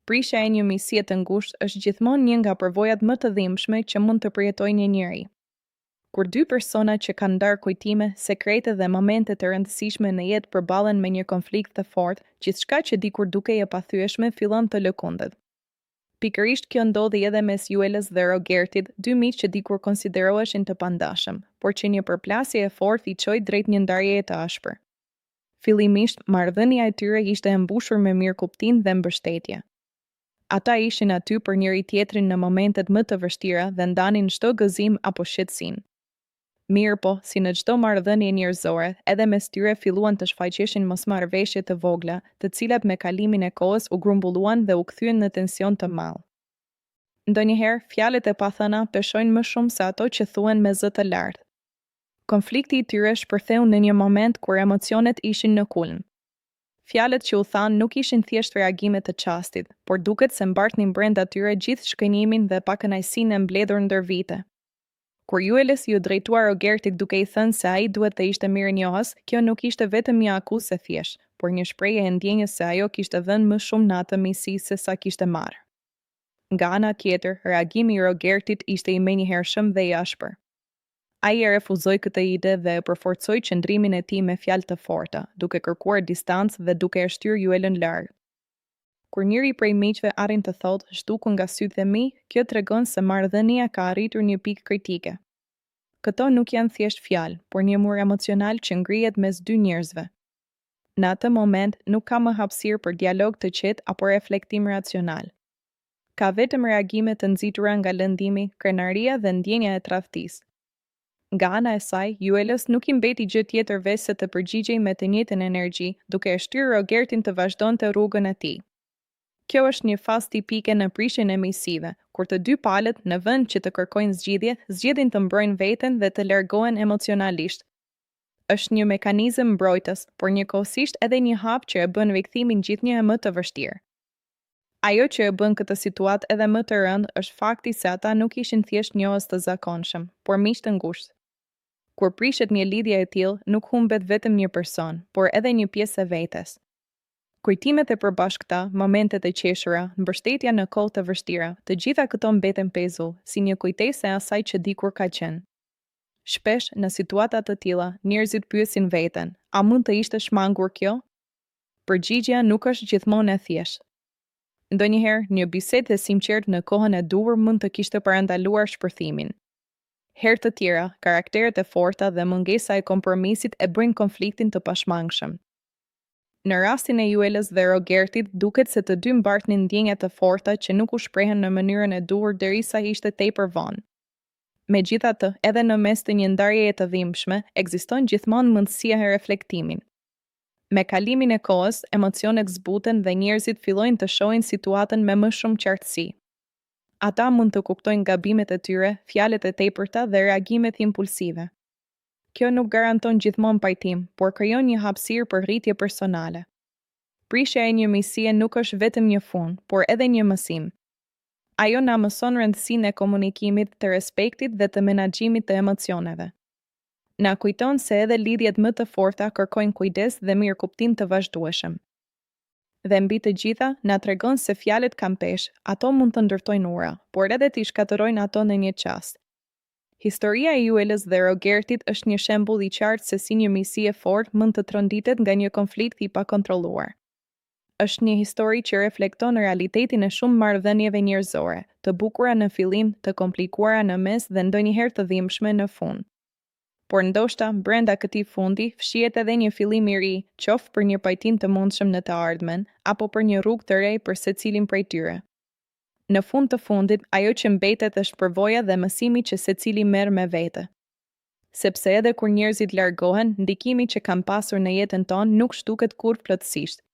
Prishja e një misie të ngushtë është gjithmonë një nga përvojat më të dhimbshme që mund të përjetojë një njeri. Kur dy persona që kanë ndarë kujtime, sekrete dhe momente të rëndësishme në jetë përballen me një konflikt të fortë, gjithçka që dikur dukej e pathyeshme fillon të lëkundet. Pikërisht kjo ndodhi edhe mes Juelës dhe Rogertit, dy miq që dikur konsideroheshin të pandashëm, por që një përplasje e fortë i çoi drejt një ndarjeje të ashpër. Fillimisht, marrëdhënia e tyre ishte e mbushur me mirëkuptim dhe mbështetje. Ata ishin aty për njëri tjetrin në momentet më të vështira dhe ndanin çdo gëzim apo shqetësim. Mirë po, si në çdo marrëdhënie njerëzore, edhe mes tyre filluan të shfaqeshin mosmarrëveshje të vogla, të cilat me kalimin e kohës u grumbulluan dhe u kthyen në tension të madh. Ndonjëherë, fjalët e pathëna peshojnë më shumë se ato që thuhen me zë të lartë. Konflikti i tyre shpërtheu në një moment kur emocionet ishin në kulm. Fjalët që u thanë nuk ishin thjesht reagime të çastit, por duket se mbartnin brenda tyre gjithë shkënjimin dhe pakënaqësinë e mbledhur ndër vite. Kur Jueles ju drejtua Rogertit duke i thënë se ai duhet të ishte mirënjohës, kjo nuk ishte vetëm një akuzë thjesht, por një shprehje e ndjenjës se ajo kishte dhënë më shumë në atë miqësi se sa kishte marrë. Nga ana tjetër, reagimi i Rogertit ishte i menjëhershëm dhe i ashpër. Ai e refuzoi këtë ide dhe e përforcoi qëndrimin e tij me fjalë të forta, duke kërkuar distancë dhe duke e shtyrë Juelën larg. Kur njëri prej miqve arrin të thotë, zhdukur nga sytë e mi, kjo tregon se marrëdhënia ka arritur një pikë kritike. Këto nuk janë thjesht fjalë, por një mur emocional që ngrihet mes dy njerëzve. Në atë moment, nuk ka më hapësirë për dialog të qetë apo reflektim racional. Ka vetëm reagime të nxitura nga lëndimi, krenaria dhe ndjenja e tradhtisë. Nga ana e saj, Juelës nuk i mbeti gjë tjetër veç se të përgjigjej me të njëjtën energji, duke e shtyrë Rogertin të vazhdonte rrugën e tij. Kjo është një fazë tipike në prishjen e miqësive, kur të dy palët, në vend që të kërkojnë zgjidhje, zgjedhin të mbrojnë veten dhe të largohen emocionalisht. Është një mekanizëm mbrojtës, por njëkohësisht edhe një hap që e bën rikthimin gjithnjëherë më të vështirë. Ajo që e bën këtë situatë edhe më të rëndë është fakti se ata nuk ishin thjesht njohës të zakonshëm, por miq të ngushtë. Kur prishet një lidhje e tillë, nuk humbet vetëm një person, por edhe një pjesë e vetes. Kujtimet e përbashkëta, momentet e qeshura, mbështetja në kohë të vështira, të gjitha këto mbeten pezull, si një kujtesë e asaj që dikur ka qenë. Shpesh, në situata të tilla, njerëzit pyesin veten, a mund të ishte shmangur kjo? Përgjigjja nuk është gjithmonë e thjeshtë. Ndonjëherë, një bisedë e sinqertë në kohën e duhur mund të kishte parandaluar shpërthimin. Herë të tjera, karakteret e forta dhe mungesa e kompromisit e bëjnë konfliktin të pashmangshëm. Në rastin e Juelës dhe Rogertit, duket se të dy mbartnin ndjenja të forta që nuk u shprehen në mënyrën e duhur derisa ishte tepër vonë. Megjithatë, edhe në mes të një ndarjeje të dhimbshme, ekziston gjithmonë mundësia e reflektimit. Me kalimin e kohës, emocionet zbuten dhe njerëzit fillojnë të shohin situatën me më shumë qartësi. Ata mund të kuptojnë gabimet e tyre, fjalët e tepërta dhe reagimet impulsive. Kjo nuk garanton gjithmonë pajtim, por krijon një hapësirë për rritje personale. Prishja e një miqësie nuk është vetëm një fund, por edhe një mësim. Ajo na mëson rëndësinë e komunikimit, të respektit dhe të menaxhimit të emocioneve. Na kujton se edhe lidhjet më të forta kërkojnë kujdes dhe mirëkuptim të vazhdueshëm. Dhe mbi të gjitha, na tregon se fjalët kanë peshë, ato mund të ndërtojnë ura, por edhe të shkatërrojnë ato në një çast. Historia e Juelës dhe Rogertit është një shembull i qartë se si një miqësi e fortë mund të tronditet nga një konflikt i pakontrolluar. Është një histori që reflekton realitetin e shumë marrëdhënieve njerëzore, të bukura në fillim, të komplikuara në mes dhe ndonjëherë të dhimbshme në fund. Por ndoshta, brenda këtij fundi, fshihet edhe një fillim i ri, qoftë për një pajtim të mundshëm në të ardhmen, apo për një rrugë të re për secilin prej tyre. Në fund të fundit, ajo që mbetet është përvoja dhe mësimi që secili merr me vete. Sepse edhe kur njerëzit largohen, ndikimi që kanë pasur në jetën tonë nuk shtuket kurrë plotësisht,